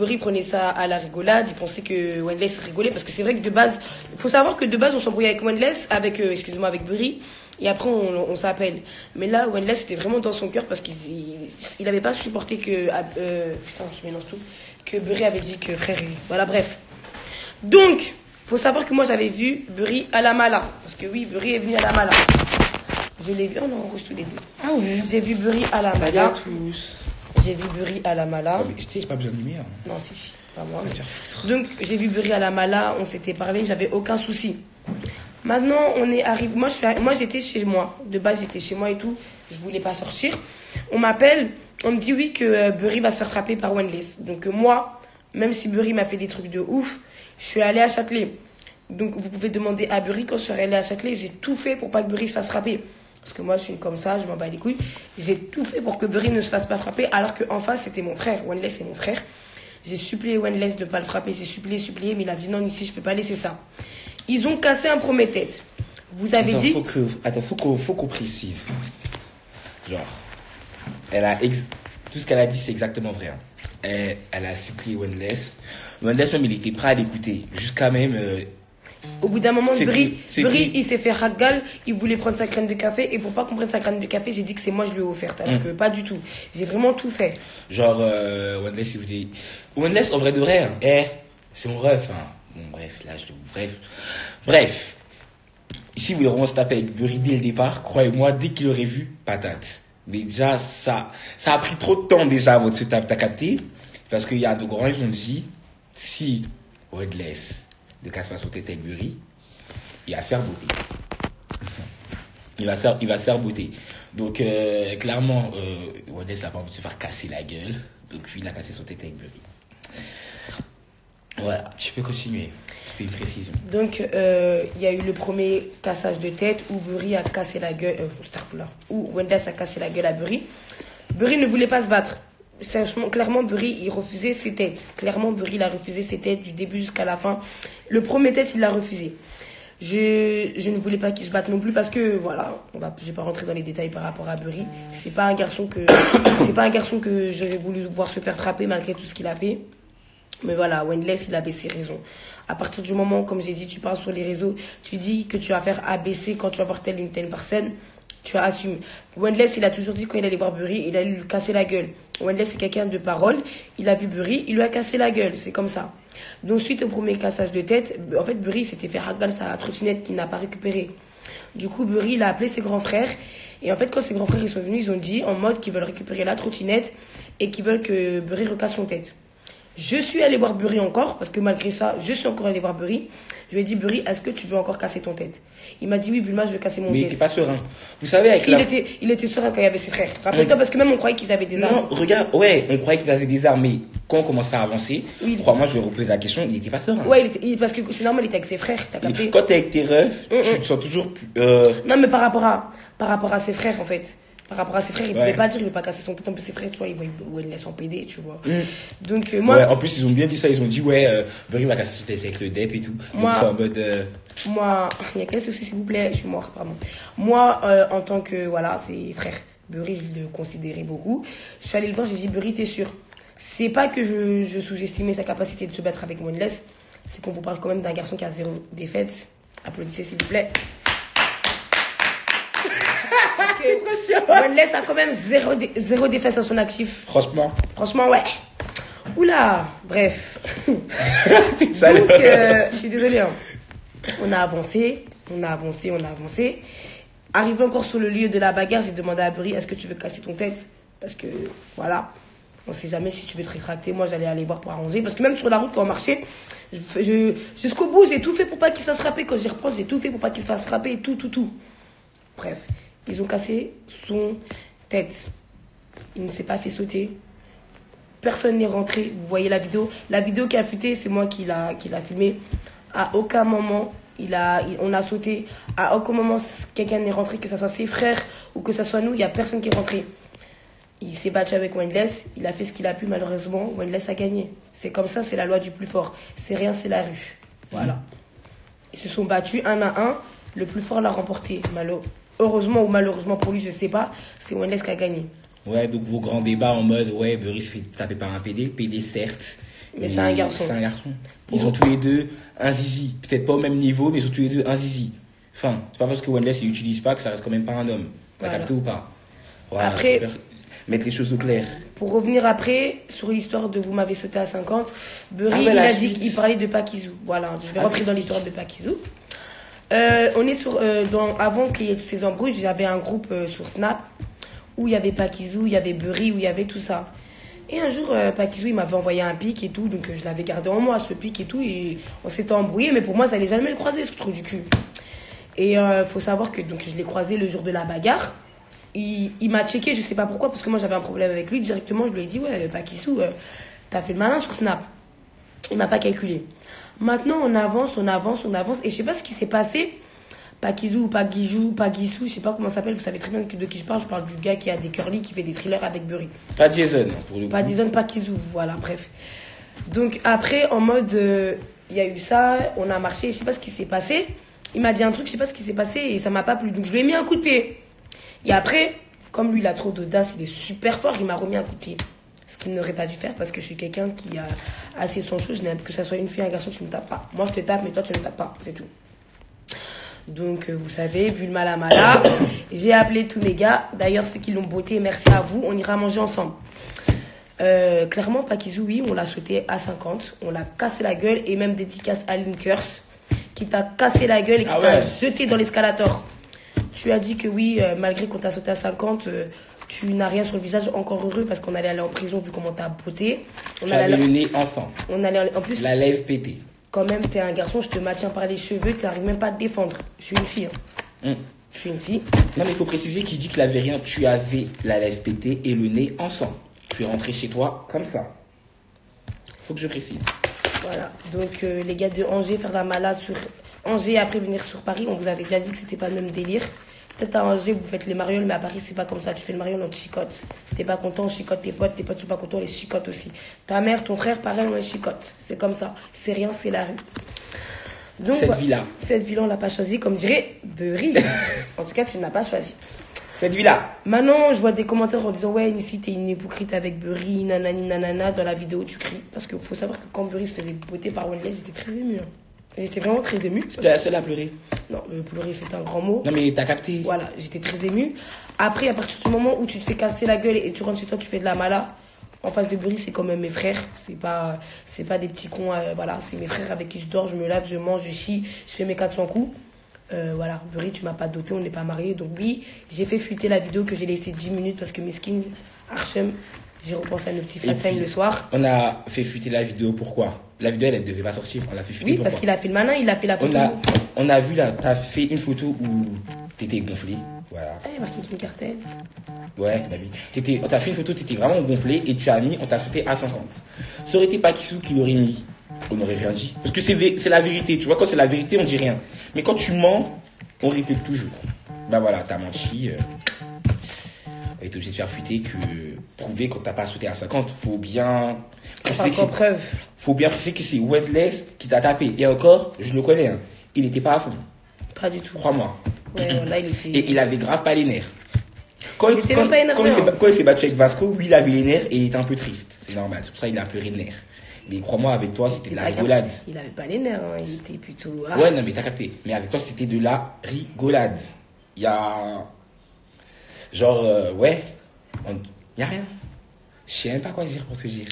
Burry prenait ça à la rigolade, il pensait que Wendless rigolait, parce que c'est vrai que de base, il faut savoir que de base, on s'embrouillait avec Wendless, avec Burry, et après on s'appelle. Mais là, Wendless était vraiment dans son cœur parce qu'il avait pas supporté putain, je mélange tout, que Burry avait dit que frère, voilà, bref. Donc, faut savoir que moi j'avais vu Burry à la Mala, parce que oui, Burry est venu à la Mala. Je l'ai vu, on enregistre tous les deux. Ah ouais. J'ai vu Burry à la Salut Mala. à tous. J'ai vu Burry à la Mala. Oh, mais j'ai pas besoin de lumière. Non, si, pas moi. Donc, j'ai vu Burry à la Mala, on s'était parlé, j'avais aucun souci. Maintenant, on est arrivé. Moi, j'étais chez moi. De base, j'étais chez moi et tout. Je voulais pas sortir. On m'appelle, on me dit oui que Burry va se faire frapper par Wendless. Donc, moi, même si Burry m'a fait des trucs de ouf, je suis allée à Châtelet. Donc, vous pouvez demander à Burry, quand je suis allée à Châtelet, j'ai tout fait pour pas que Burry se fasse frapper. Parce que moi, je suis comme ça, je m'en bats les couilles. J'ai tout fait pour que Burry ne se fasse pas frapper, alors qu'en face, c'était mon frère. Wendless, c'est mon frère. J'ai supplié Wendless de ne pas le frapper. J'ai supplié, mais il a dit non, ici, je peux pas laisser ça. Ils ont cassé un premier tête. Vous avez dit... Faut qu'on précise. Genre, tout ce qu'elle a dit, c'est exactement vrai. Hein. Elle a supplié Wendless. Wendless, même, il était prêt à l'écouter. Jusqu'à même... Au bout d'un moment, Burry, il s'est fait raggal, il voulait prendre sa graine de café, et pour pas qu'on prenne sa graine de café, j'ai dit que c'est moi je lui ai offerte, alors que pas du tout. J'ai vraiment tout fait. Genre, Wendless, il vous dit... Wendless, en vrai de vrai, hein, c'est mon ref, hein. Bon, bref. Ici, vous voulez vraiment se taper avec Burry dès le départ, croyez-moi, dès qu'il aurait vu, patate. Mais déjà, ça a pris trop de temps déjà avant de se taper, t'as capté? Parce qu'il y a de grands, ils ont dit, si Wendless ne casse pas son tête avec Burry, il va se faire beauté. Il va se faire beauté. Donc, clairement, Wendless n'a pas envie de se faire casser la gueule. Donc, il a cassé son tête avec Burry. Voilà, tu peux continuer. C'était une précision. Donc, il y a eu le premier cassage de tête où Burry a cassé la gueule... où Wendless a cassé la gueule à Burry. Burry ne voulait pas se battre. Clairement, Burry, il refusait ses têtes. Clairement, Burry, il a refusé ses têtes du début jusqu'à la fin. Le premier tête, il l'a refusé. Je ne voulais pas qu'il se batte non plus parce que, voilà, je vais pas rentrer dans les détails par rapport à Burry. C'est pas un garçon que j'aurais voulu voir se faire frapper malgré tout ce qu'il a fait. Mais voilà, Wendless, il a baissé raison. À partir du moment où, comme j'ai dit, tu parles sur les réseaux, tu dis que tu vas faire abaisser quand tu vas voir telle ou telle personne, tu as assumé. Wendless, il a toujours dit quand il allait voir Burry, il allait lui casser la gueule. Wendless, c'est quelqu'un de parole. Il a vu Burry, il lui a cassé la gueule. C'est comme ça. Donc, suite au premier cassage de tête, en fait, Burry s'était fait raggal sa trottinette qu'il n'a pas récupérée. Du coup, Burry, il a appelé ses grands frères. Et en fait, quand ses grands frères ils sont venus, ils ont dit en mode qu'ils veulent récupérer la trottinette et qu'ils veulent que Burry recasse son tête. Je suis allé voir Burry encore, parce que malgré ça, je suis encore allé voir Burry. Je lui ai dit, Burry, est-ce que tu veux encore casser ton tête? Il m'a dit, oui, Bulma, je veux casser mon tête. Mais il était pas serein. Vous savez, avec il était serein quand il y avait ses frères. Rappelle-toi, parce que même on croyait qu'ils avaient des armes. Non, regarde, ouais, on croyait qu'ils avaient des armes, mais quand on commençait à avancer, oui, crois-moi, je vais reposer la question, il était pas serein. Ouais, parce que c'est normal, il était avec ses frères, t'as capté? Quand t'es avec tes refs, tu te sens toujours plus, Non, mais par rapport à ses frères, en fait. Par rapport à ses frères, il pouvait pas dire, il veut pas casser son tête. En plus, ses frères, tu vois, ils voient Wendless en PD, tu vois. Donc, moi. Ouais, en plus, ils ont bien dit ça, ils ont dit, ouais, Burry va casser son tête avec le DEP et tout. Moi, donc, c'est en mode, Moi, il y a quel souci, s'il vous plaît? Je suis mort, pardon. Moi, en tant que, voilà, c'est frère. Burry, je le considérais beaucoup. Je suis allée le voir, j'ai dit, Burry, t'es sûr? C'est pas que je sous-estimais sa capacité de se battre avec Wendless. C'est qu'on vous parle quand même d'un garçon qui a 0 défaite. Applaudissez, s'il vous plaît. Wendless a quand même 0 défaite à son actif. Franchement, ouais. Oula, bref. Donc, je suis désolée. Hein. On a avancé. Arrivé encore sur le lieu de la bagarre, j'ai demandé à Burry, est-ce que tu veux casser ton tête? Parce que, voilà, on sait jamais si tu veux te rétracter. Moi, j'allais aller voir pour arranger. Parce que même sur la route, quand on marchait, jusqu'au bout, j'ai tout fait pour pas qu'il se fasse frapper. Quand j'y repense, j'ai tout fait pour pas qu'il se fasse frapper. Tout. Bref. Ils ont cassé son tête. Il ne s'est pas fait sauter. Personne n'est rentré. Vous voyez la vidéo. La vidéo qui a fuité, c'est moi qui l'a filmé. À aucun moment, on a sauté. À aucun moment, quelqu'un n'est rentré, que ce soit ses frères ou que ce soit nous. Il n'y a personne qui est rentré. Il s'est battu avec Wendless. Il a fait ce qu'il a pu, malheureusement. Wendless a gagné. C'est comme ça, c'est la loi du plus fort. C'est rien, c'est la rue. Voilà. Ils se sont battus 1 à 1. Le plus fort l'a remporté. Heureusement ou malheureusement pour lui, je sais pas, c'est Wendless qui a gagné. Ouais, donc vos grands débats en mode, ouais, Burry se fait taper par un PD, certes, Mais c'est un garçon. C'est un garçon. Ils ont tous les deux un zizi. Peut-être pas au même niveau, mais ils ont tous les deux un zizi. Enfin, c'est pas parce que Wendell il utilise pas que ça reste quand même pas un homme. T'as capté ou pas? Voilà, après, mettre les choses au clair. Pour revenir après sur l'histoire de vous m'avez sauté à 50, Burry, il a dit qu'il parlait de Pakizou. Voilà, je vais rentrer dans l'histoire de Pakizou. On est sur avant qu'il y ait toutes ces embrouilles, j'avais un groupe sur Snap où il y avait Pakizou, il y avait Burry, où il y avait tout ça. Et un jour, Pakizou, il m'avait envoyé un pic et tout, donc je l'avais gardé en moi, ce pic et tout, et on s'était embrouillé, mais pour moi, ça allait jamais le croiser, ce trou du cul. Et faut savoir que donc je l'ai croisé le jour de la bagarre. Il m'a checké, je sais pas pourquoi, parce que moi j'avais un problème avec lui. Directement, je lui ai dit, ouais, Pakizou, t'as fait le malin sur Snap. Il m'a pas calculé. Maintenant, on avance, et je sais pas ce qui s'est passé. Pakizou, Pagissou, je sais pas comment ça s'appelle, vous savez très bien de qui je parle du gars qui a des curly, qui fait des thrillers avec Burry. Pas Jason, pour le coup. Pas Jason, Pakizou, voilà, bref. Donc après, en mode, il y a eu ça, on a marché, je sais pas ce qui s'est passé. Il m'a dit un truc, je sais pas ce qui s'est passé, et ça m'a pas plu. Donc je lui ai mis un coup de pied. Et après, comme lui, il a trop d'audace, il est super fort, il m'a remis un coup de pied. Ce qu'il n'aurait pas dû faire parce que je suis quelqu'un qui a assez son chose. Je n'aime que ça soit une fille, un garçon, tu ne me tapes pas. Moi, je te tape, mais toi, tu ne me tapes pas. C'est tout. Donc, vous savez, Bulma la mala, j'ai appelé tous mes gars. D'ailleurs, ceux qui l'ont beauté, merci à vous. On ira manger ensemble. Clairement, Pakizou, oui, on l'a sauté à 50. On l'a cassé la gueule et même dédicace à Linkers qui t'a cassé la gueule et qui t'a jeté dans l'escalator. Tu as dit que oui, malgré qu'on t'a sauté à 50, tu n'as rien sur le visage. Encore heureux parce qu'on allait aller en prison vu comment t'as beauté. On allait le nez ensemble. On allait en plus. La lèvre pétée. Quand même, t'es un garçon, je te maintiens par les cheveux, tu n'arrives même pas à te défendre. Je suis une fille. Hein. Je suis une fille. Non, mais il faut préciser qu'il dit qu'il avait rien. Tu avais la lèvre pétée et le nez ensemble. Tu es rentré chez toi comme ça. Faut que je précise. Voilà. Donc, les gars de Angers, faire la malade sur Angers et après venir sur Paris, on vous avait déjà dit que c'était pas le même délire. Peut-être à Angers, vous faites les marioles, mais à Paris, c'est pas comme ça. Tu fais le mariole, on te chicote. T'es pas content, on chicote tes potes sont pas contents, on les chicote aussi. Ta mère, ton frère, pareil, on les chicote. C'est comme ça. C'est rien, c'est la rue. Donc, cette vie-là, on l'a pas choisie, comme dirait Burry. En tout cas, tu ne l'as pas choisie. Cette vie-là. Maintenant, je vois des commentaires en disant, ouais, ici, t'es une hypocrite avec Burry, nanani, nanana. Dans la vidéo, tu cries. Parce qu'il faut savoir que quand Burry se faisait beauté par Wendell, j'étais très émue. Hein. J'étais vraiment très émue. C'était la seule à pleurer. Non, pleurer, c'est un grand mot. Non, mais t'as capté. Voilà, j'étais très émue. Après, à partir du moment où tu te fais casser la gueule et tu rentres chez toi, tu fais de la mala, en face de Burry, c'est quand même mes frères. C'est pas des petits cons, voilà. C'est mes frères avec qui je dors, je me lave, je mange, je chie, je fais mes 400 coups. Voilà, Burry, tu m'as pas doté, on n'est pas mariés. Donc oui, j'ai fait fuiter la vidéo que j'ai laissée 10 minutes parce que Meskin, Archem, j'ai repensé à nos petits façades le soir. On a fait fuiter la vidéo, pourquoi? La vidéo, elle devait pas sortir, on l'a fait fuiter. Oui, parce qu'il a fait le malin, il a fait la photo. On a vu là, t'as fait une photo où t'étais gonflé, voilà. Ah, il y a marqué Kim Cartel. Ouais, bah oui. T'as fait une photo, t'étais vraiment gonflé et tu as mis, on t'a sauté à 50. Ça aurait été Pakizou qui l'aurait mis, on n'aurait rien dit. Parce que c'est la vérité, tu vois, quand c'est la vérité, on dit rien. Mais quand tu mens, on répète toujours. Bah voilà, t'as menti. Et t'es obligé de faire fuiter que prouver qu'on t'a pas sauté à 50. Faut bien Faut bien préciser que c'est Wendell qui t'a tapé. Et encore, je le connais, hein, il n'était pas à fond. Pas du tout. Crois-moi. Ouais, là, il était... Et il avait grave pas les nerfs. Quand il s'est battu avec Vasco, lui, il avait les nerfs et il était un peu triste. C'est normal, c'est pour ça qu'il a pleuré de nerfs. Mais crois-moi, avec toi, c'était de la rigolade. Il avait pas les nerfs, hein, il était plutôt... Ouais, non, mais t'as capté. Mais avec toi, c'était de la rigolade. Il y a... Genre, ouais, il n'y a rien. Je sais même pas quoi dire pour te dire.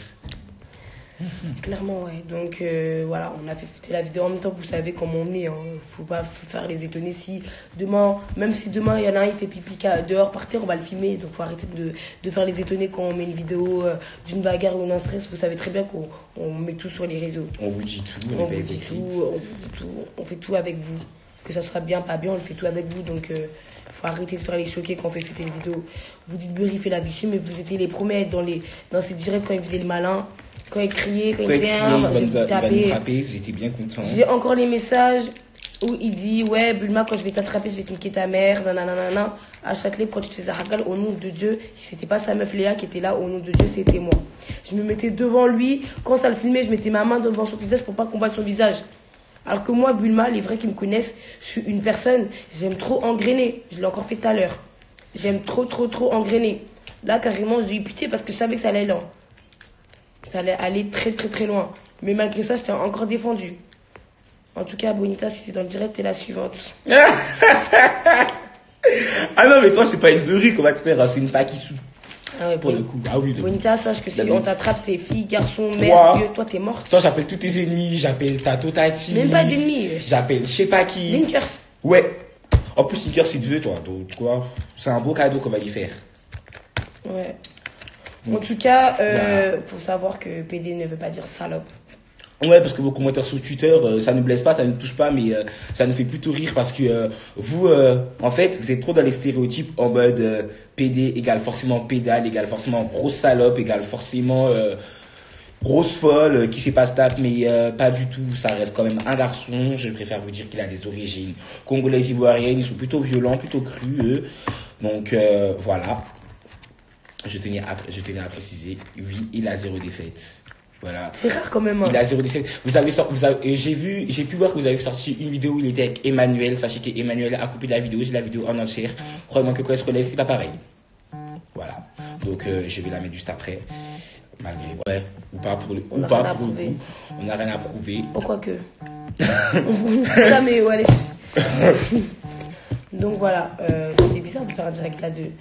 Clairement, ouais. Donc, voilà, on a fait fuiter la vidéo en même temps. Vous savez comment on est. Hein. Faut pas faire les étonner. Si demain, même si demain, il y en a un, il fait pipi dehors par terre, on va le filmer. Donc, faut arrêter de faire les étonner quand on met une vidéo d'une bagarre ou d'un stress. Vous savez très bien qu'on met tout sur les réseaux. On vous dit tout. On vous dit tout. On fait tout avec vous. Que ça soit bien, pas bien, on le fait tout avec vous. Donc, faut arrêter de faire les choquer quand on fait fuiter une vidéo. Vous dites Burry fait la victime, mais vous étiez les premiers à être dans ces directs quand il faisait le malin. Quand il criait, quand il disait vous étiez bien content. J'ai encore les messages où il dit ouais Bulma, quand je vais t'attraper, je vais te niquer ta mère, nanana. À Châtelet, quand tu te faisais hagal, au nom de Dieu, c'était pas sa meuf Léa qui était là, au nom de Dieu, c'était moi. Je me mettais devant lui, quand ça le filmait, je mettais ma main devant son visage pour pas qu'on voit son visage. Alors que moi, Bulma, les vrais qui me connaissent, je suis une personne, j'aime trop engrainer. Je l'ai encore fait tout à l'heure. J'aime trop engrainer. Là, carrément, j'ai eu pitié parce que je savais que ça allait lent. Ça allait aller très très très loin. Mais malgré ça, je t'ai encore défendu. En tout cas, Bonita, si t'es dans le direct, t'es la suivante. Ah non, mais toi, c'est pas une beurrie qu'on va te faire, hein, c'est une paquissou. Ah ouais, Pour le coup. Ah oui, Bonita, sache que si D'abord. on t'attrape, c'est filles, garçons, Toi. mère, vieux, toi t'es morte. Toi, j'appelle tous tes ennemis, j'appelle ta totati. Même pas d'ennemis. J'appelle je sais pas qui. Linkers. Ouais. En plus, Linkers, c'est de toi, donc quoi. C'est un beau cadeau qu'on va lui faire. Ouais. En tout cas, Bah. faut savoir que PD ne veut pas dire salope. Ouais, parce que vos commentaires sur Twitter, ça ne blesse pas, ça ne touche pas, mais ça nous fait plutôt rire parce que vous, en fait, vous êtes trop dans les stéréotypes en mode PD égale forcément pédale, égale forcément grosse salope, égale forcément grosse folle qui sait pas se taper, mais pas du tout. Ça reste quand même un garçon. Je préfère vous dire qu'il a des origines congolaises ivoiriennes. Ils sont plutôt violents, plutôt crus, eux. Donc voilà. Je tenais à préciser, oui, il a 0 défaite. Voilà. C'est rare quand même. Hein. Il a 0 défaite. J'ai pu voir que vous avez sorti une vidéo où il était avec Emmanuel. Sachez qu'Emmanuel a coupé la vidéo. J'ai la vidéo en entière. Croyez-moi que quand elle se relève, c'est pas pareil. Voilà. Donc je vais la mettre juste après. Malgré ouais, ou pas pour le, ou pas pour le coup. On n'a rien à prouver. Oh, quoi que. Ça, mais ouais, allez. Donc voilà, c'était bizarre de faire un direct à deux.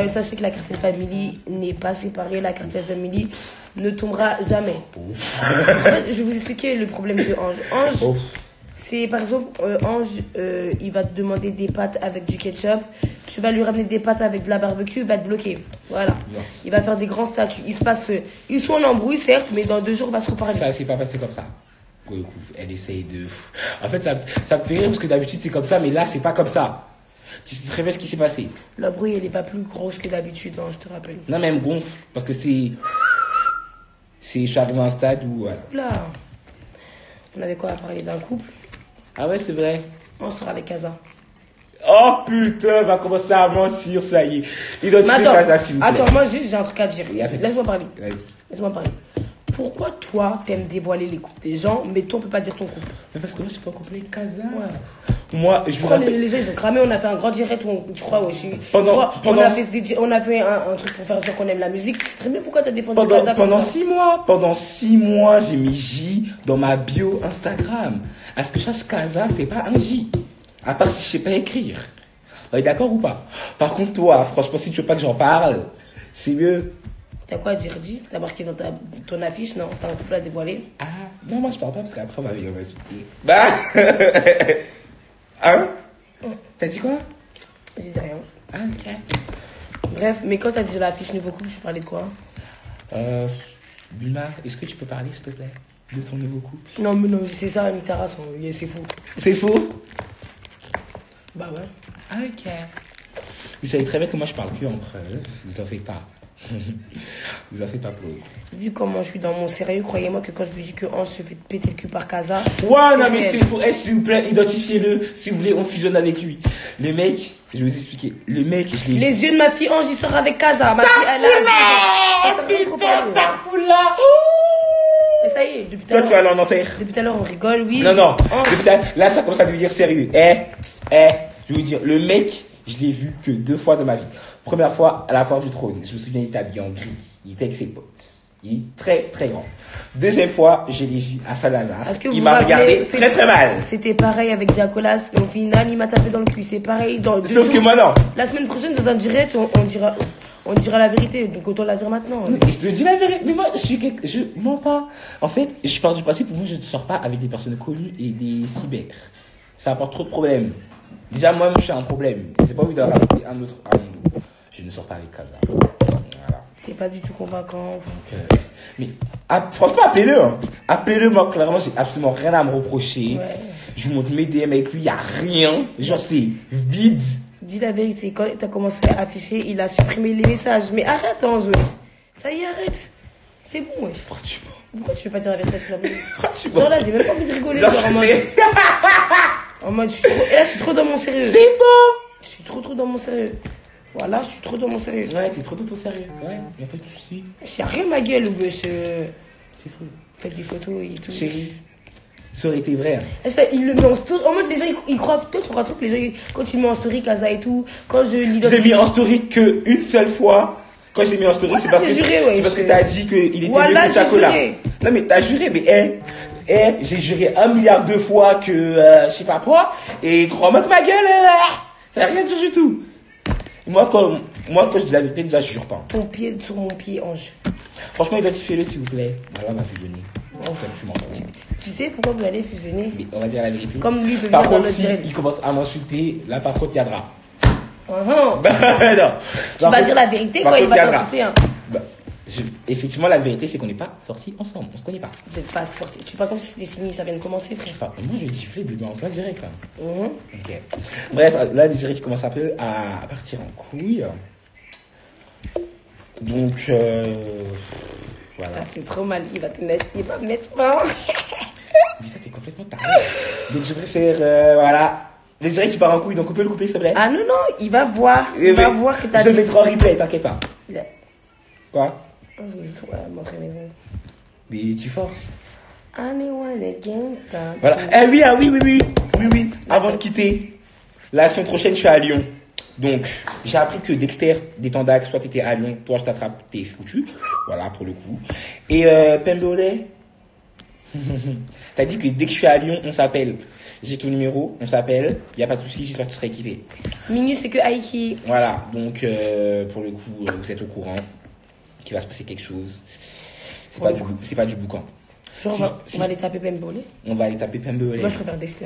Sachez que la Cartel Family n'est pas séparée, la Cartel Family ne tombera jamais. En fait, je vais vous expliquer le problème de Ange. Ange, c'est par exemple, Ange, il va te demander des pâtes avec du ketchup, tu vas lui ramener des pâtes avec de la barbecue, il va te bloquer. Voilà. Non. Il va faire des grands statuts. Il se passe, ils sont en embrouille certes, mais dans 2 jours, on va se reparler. Ça s'est pas passé comme ça. Elle essaye de... En fait, ça me fait rire parce que d'habitude c'est comme ça, mais là c'est pas comme ça. Tu sais très bien ce qui s'est passé. La bruit, elle est pas plus grosse que d'habitude, hein, je te rappelle. Non, mais elle me gonfle. Parce que je suis arrivé à un stade où, voilà. Oula. On avait quoi à parler d'un couple? Ah ouais, c'est vrai. On sera avec Kaza. Oh putain, va commencer à mentir, ça y est. Identifiez Kaza, s'il vous plaît. Attends, moi juste j'ai un truc à dire. Oui, Laisse-moi parler. Vas-y. Laisse-moi parler. Pourquoi toi, t'aimes dévoiler les couples des gens, mais toi, on peut pas dire ton couple? Mais parce que moi, je suis pas compris Kaza. Ouais. Moi, je vous Pourquoi rappelle. les gens, ils ont cramé, on a fait un grand direct où tu crois, ouais, Pendant- on a fait un truc pour faire genre qu'on aime la musique. C'est très bien pourquoi t'as défendu Pendant Kaza comme ça. 6 mois, j'ai mis J dans ma bio Instagram. À ce que je sache, Kaza, c'est pas un J. À part si je sais pas écrire. On est d'accord ou pas? Par contre, toi, franchement, si tu veux pas que j'en parle, c'est mieux. T'as quoi à dire, dit? T'as marqué dans ton affiche, non? T'as un couple à dévoiler? Ah, non, moi je parle pas parce qu'après on va venir m'expliquer. Bah Hein? T'as dit quoi? J'ai dit rien. Ah, ok. Bref, mais quand t'as dit l'affiche nouveau couple, tu parlais de quoi? Bulma, est-ce que tu peux parler s'il te plaît de ton nouveau couple? Non, mais non, c'est ça, une terrasse, c'est fou. C'est faux? Bah ouais. Ah, ok. Vous savez très bien que moi je parle que en preuve, vous en faites pas. Vous en faites pas pour eux. Vu comment je suis dans mon sérieux, croyez-moi que quand je vous dis que Ange se fait péter le cul par Kaza. Ouais, non, mais réel. c'est faux. Eh, s'il vous plaît, identifiez-le. Si vous voulez, on fusionne avec lui. Le mec, je vais vous expliquer. Le mec, je l'ai vu. Les yeux de ma fille Ange, il sort avec Kaza. Ma fille, elle a 12 ans. Ça sert à rien de trop parler, hein. Mais ça y est, depuis tout à Toi, tu vas l'heure. aller en enfer. Depuis tout à l'heure, on rigole, oui. Non, non. Ange. Depuis là, ça commence à devenir sérieux. Je vais vous dire, le mec, je l'ai vu que 2 fois dans ma vie. Première fois, à la foire du trône. Je me souviens, il était habillé en gris. Il était avec ses potes. Il est très, très grand. Deuxième fois, je l'ai vu à Saint-Lazare. Est-ce que Il vous m'a vous rappelez, regardé c'est- très, très mal. C'était pareil avec Diacolas. Et au final, il m'a tapé dans le cul. C'est pareil dans 2 Sauf jours. que moi, non. La semaine prochaine, dans un direct, on dira la vérité. Donc autant la dire maintenant. Je te dis la vérité, mais moi, je mens pas. En fait, je pars du principe où moi, je ne sors pas avec des personnes connues et des cyber. Ça apporte trop de problèmes. Déjà, moi, je suis un problème. J'ai pas envie d'en rajouter un autre à mon dos. Je ne sors pas avec Kaza. Voilà. T'es pas du tout convaincant. Donc, mais, franchement, appelez-le. Hein. Appelez-le, moi, clairement, j'ai absolument rien à me reprocher. Ouais. Je vous montre mes DM avec lui, il n'y a rien. Genre, c'est vide. Dis la vérité, quand t'as commencé à afficher, il a supprimé les messages. Mais arrête, Ange, wesh. Ça y est, arrête. C'est bon, wesh. Franchement. Pourquoi tu veux pas dire la vérité? Franchement. Genre là, j'ai même pas envie de rigoler. Genre, Genre en mode, en mode, je suis trop, et là, je suis trop dans mon sérieux. C'est beau. Je suis trop dans mon sérieux. Voilà, je suis trop dans mon sérieux. Ouais, t'es trop dans ton sérieux. Ouais, y a pas de soucis. J'ai rien ma gueule, wesh. C'est fou. Faites des photos et tout. Chérie, ça aurait été vrai. Hein. Et ça, il le met en story. En mode, les gens, ils croient. Toi, tu crois trop que les gens, quand tu le mets en story, Kaza et tout, quand je J'ai l'identifie. mis en story que une seule fois. Quand je t'ai mis en story, c'est Voilà, parce j'ai que juré, ouais, c'est parce que je- t'as dit qu'il était Voilà, mieux que j'ai Chacola. juré. Non mais t'as juré, mais j'ai juré 1 milliard de fois que je sais pas quoi, et crois-moi que ma gueule, ça n'a rien dire du tout. Moi quand je dis la vérité, déjà je jure pas. Ton pied sur mon pied, Ange. Franchement, identifiez-le s'il vous plaît. Voilà, on va fusionner. Tu m'en fous. Tu sais pourquoi vous allez fusionner? Mais on va dire la vérité. Comme lui peut Par venir dans contre, notre si direct. il commence à m'insulter, là par contre il y a drap. Non. Non. Tu vas dire la vérité quand il va t'insulter. Hein. Bah, effectivement, la vérité, c'est qu'on n'est pas sortis ensemble. On se connaît pas. Vous n'êtes pas sorti. Tu fais pas comme si c'était fini, ça vient de commencer, frère. Enfin, moi, je vais gifler bébé en plein direct. Là. Mhm. Ok. Bref, là, le direct commence un peu à partir en couille. Donc, voilà. Ça fait trop mal, il va te mettre, il va me mettre fort. Mais ça, t'es complètement taré. Donc, je préfère, voilà. Le direct, il part en couille, donc on peut le couper, s'il te plaît. Ah non, non, il va voir. Il va voir que t'as Je le mettrai en replay, t'inquiète pas. Il a- Quoi? Oh, je vais montrer mes ongles. Mais tu forces. Anyone against that. Voilà. Eh oui, ah oui. Avant de quitter, la semaine prochaine, je suis à Lyon. Donc, j'ai appris que Dexter des Tandax, soit t'étais à Lyon, toi je t'attrape, t'es foutu. Voilà, pour le coup. Et Pembolé, t'as dit que dès que je suis à Lyon, on s'appelle. J'ai ton numéro, on s'appelle. Y a pas de souci, j'espère que tu seras équipé. Minu, c'est que Aiki. Voilà, donc pour le coup, vous êtes au courant qu'il va se passer quelque chose. C'est pas du boucan. Genre, Si- on va aller taper Pembolé. On va aller taper Pembolé. Moi, je préfère Dexter.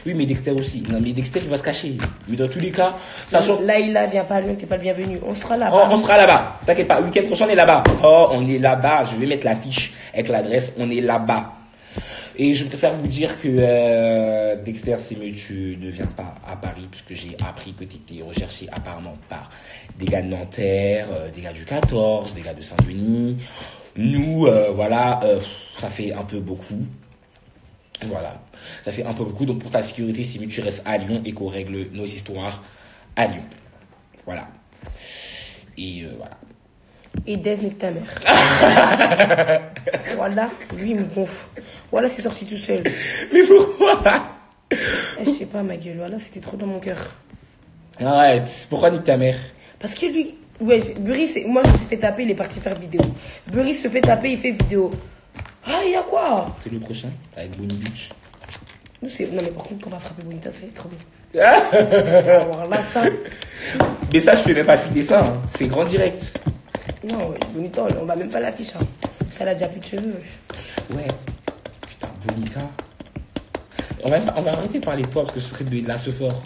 Oui, mais Dexter aussi. Non, mais Dexter, il va se cacher. Mais dans tous les cas, sachant. Laïla, viens pas à Lyon, t'es pas le bienvenu. On sera là. Oh, on sera là-bas. T'inquiète pas. Le week-end prochain, on est là-bas. Oh, on est là-bas. Je vais mettre l'affiche avec l'adresse. On est là-bas. Et je préfère vous dire que Dexter, c'est mieux que tu ne viens pas à Paris, puisque j'ai appris que tu étais recherché apparemment par des gars de Nanterre, des gars du 14, des gars de Saint-Denis. Nous, voilà, ça fait un peu beaucoup. Voilà, ça fait un peu beaucoup. Donc pour ta sécurité, c'est mieux que tu restes à Lyon et qu'on règle nos histoires à Lyon. Voilà. Et voilà. Et Dez n'est que ta mère. Voilà, lui, il me gonfle. Voilà, c'est sorti tout seul. Mais pourquoi? Je sais pas, ma gueule. Voilà, c'était trop dans mon cœur. Arrête, pourquoi nique ta mère? Parce que lui, ouais, Burry, moi je me suis fait taper, il est parti faire vidéo. Burry se fait taper, il fait vidéo. Ah, il y a quoi? C'est le prochain, avec Bonnie Beach. Nous, c'est. Non, mais par contre, quand on va frapper Bonita, ça va être trop bien. Alors là, ça. Mais ça, je fais même pas filer ça, hein. C'est grand direct. Non, ouais, Bonita, on va même pas l'afficher. Hein. Ça, elle a déjà plus de cheveux. Ouais. Putain, Bonita. On va arrêter de parler de toi parce que ce serait de là ce fort.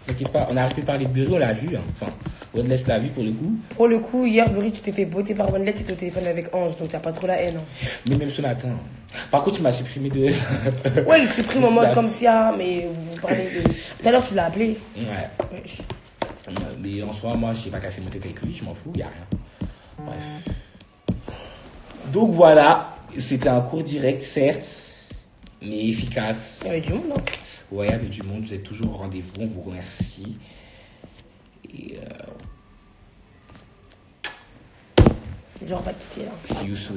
T'inquiète pas, on a arrêté de parler de Burry, on l'a vu. Hein. Enfin, Wendless l'a vu pour le coup. Pour le coup, hier, Burry, tu t'es fait botter par One Let's, t'étais au téléphone avec Ange, donc t'as pas trop la haine. Hein. Mais même ce matin. Par contre, il m'a supprimé de. Ouais, il supprime en mode comme ça, mais vous parlez de. Tout à l'heure, tu l'as appelé. Ouais. Mais en soi, moi, j'ai pas cassé mon tête avec lui, je m'en fous, y a rien. Bref. Donc voilà, c'était un cours direct, certes, mais efficace. Il y avait du monde, hein. Ouais, avec du monde, vous êtes toujours au rendez-vous, on vous remercie. Et Genre, on va quitter là. see you soon.